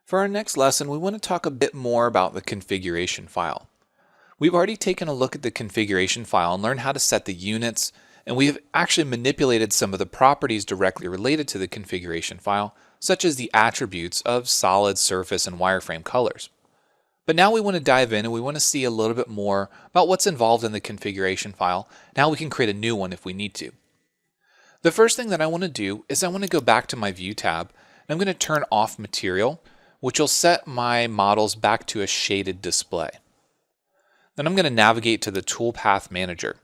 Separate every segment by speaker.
Speaker 1: For our next lesson, we want to talk a bit more about the configuration file. We've already taken a look at the configuration file and learned how to set the units, and we have actually manipulated some of the properties directly related to the configuration file, such as the attributes of solid, surface, and wireframe colors. But now we want to dive in and we want to see a little bit more about what's involved in the configuration file and how we can create a new one if we need to. The first thing that I want to do is I want to go back to my View tab, and I'm going to turn off Material, which will set my models back to a shaded display. Then I'm going to navigate to the Toolpath Manager.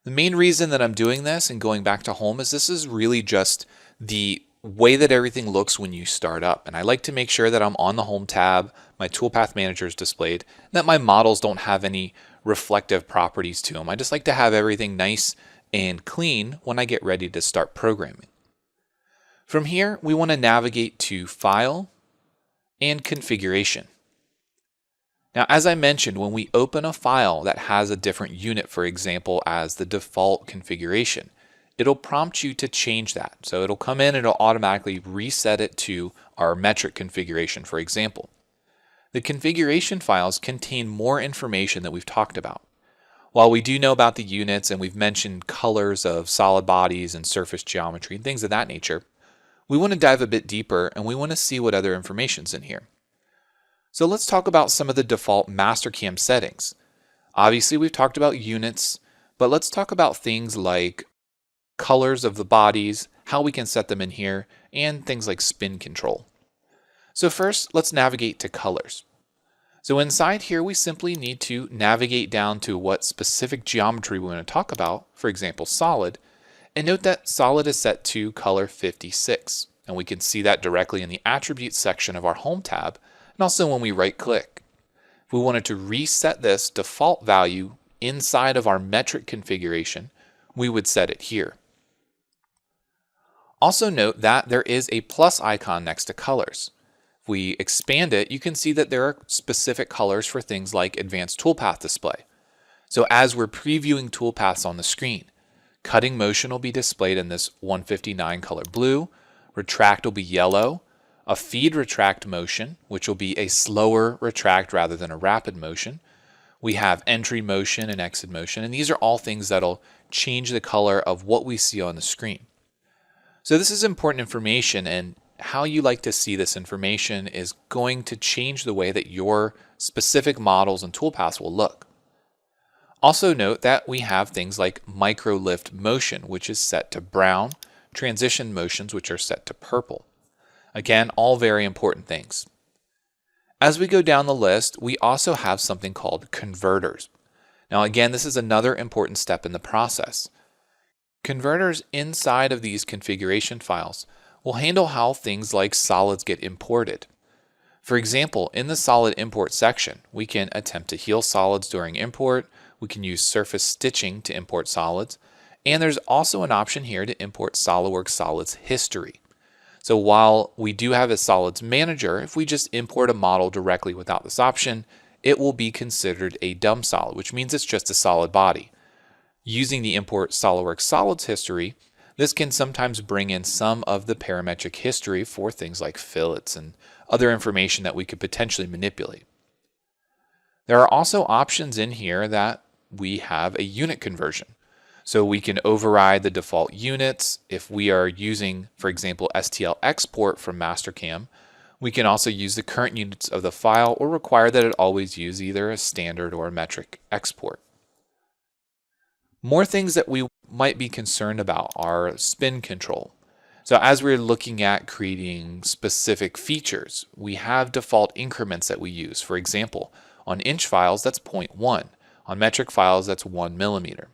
Speaker 1: The main reason that I'm doing this and going back to Home is this is really just the way that everything looks when you start up. And I like to make sure that I'm on the Home tab, my Toolpath Manager is displayed, and that my models don't have any reflective properties to them. I just like to have everything nice and clean when I get ready to start programming. From here, we want to navigate to File and Configuration. Now, as I mentioned, when we open a file that has a different unit, for example, as the default configuration, it'll prompt you to change that. So it'll come in and it'll automatically reset it to our metric configuration, for example. The configuration files contain more information that we've talked about. While we do know about the units and we've mentioned colors of solid bodies and surface geometry and things of that nature, we want to dive a bit deeper and we want to see what other information's in here. So let's talk about some of the default Mastercam settings. Obviously, we've talked about units, but let's talk about things like colors of the bodies, how we can set them in here, and things like spin control. So first, let's navigate to colors. So inside here, we simply need to navigate down to what specific geometry we want to talk about, for example, solid, and note that solid is set to color 56. And we can see that directly in the attributes section of our Home tab, and also when we right click. If we wanted to reset this default value inside of our metric configuration, we would set it here. Also note that there is a plus icon next to colors. If we expand it, you can see that there are specific colors for things like advanced toolpath display. So as we're previewing toolpaths on the screen, cutting motion will be displayed in this 159 color blue, retract will be yellow, a feed retract motion, which will be a slower retract rather than a rapid motion. We have entry motion and exit motion, and these are all things that'll change the color of what we see on the screen. So this is important information, and how you like to see this information is going to change the way that your specific models and toolpaths will look. Also note that we have things like micro lift motion, which is set to brown, transition motions, which are set to purple. Again, all very important things. As we go down the list, we also have something called converters. Now again, this is another important step in the process. Converters inside of these configuration files will handle how things like solids get imported. For example, in the solid import section, we can attempt to heal solids during import, we can use surface stitching to import solids, and there's also an option here to import SOLIDWORKS solids history. So while we do have a solids manager, if we just import a model directly without this option, it will be considered a dumb solid, which means it's just a solid body. Using the import SOLIDWORKS solids history, this can sometimes bring in some of the parametric history for things like fillets and other information that we could potentially manipulate. There are also options in here that we have a unit conversion. So we can override the default units. If we are using, for example, STL export from Mastercam, we can also use the current units of the file or require that it always use either a standard or a metric export. More things that we might be concerned about are spin control. So as we're looking at creating specific features, we have default increments that we use. For example, on inch files, that's 0.1. On metric files, that's 1 millimeter.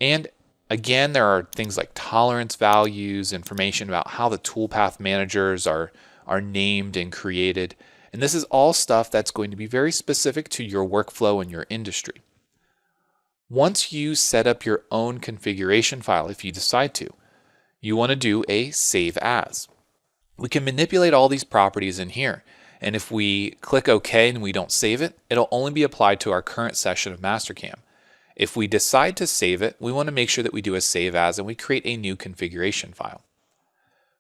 Speaker 1: And again, there are things like tolerance values, information about how the toolpath managers are named and created. And this is all stuff that's going to be very specific to your workflow and your industry. Once you set up your own configuration file, if you decide to, you want to do a save as. We can manipulate all these properties in here. And if we click OK and we don't save it, it'll only be applied to our current session of Mastercam. If we decide to save it, we want to make sure that we do a save as and we create a new configuration file.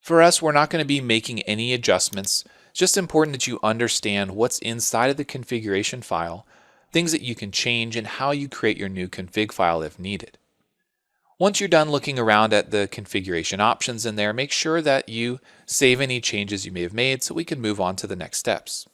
Speaker 1: For us, we're not going to be making any adjustments. It's just important that you understand what's inside of the configuration file, things that you can change, and how you create your new config file if needed. Once you're done looking around at the configuration options in there, make sure that you save any changes you may have made so we can move on to the next steps.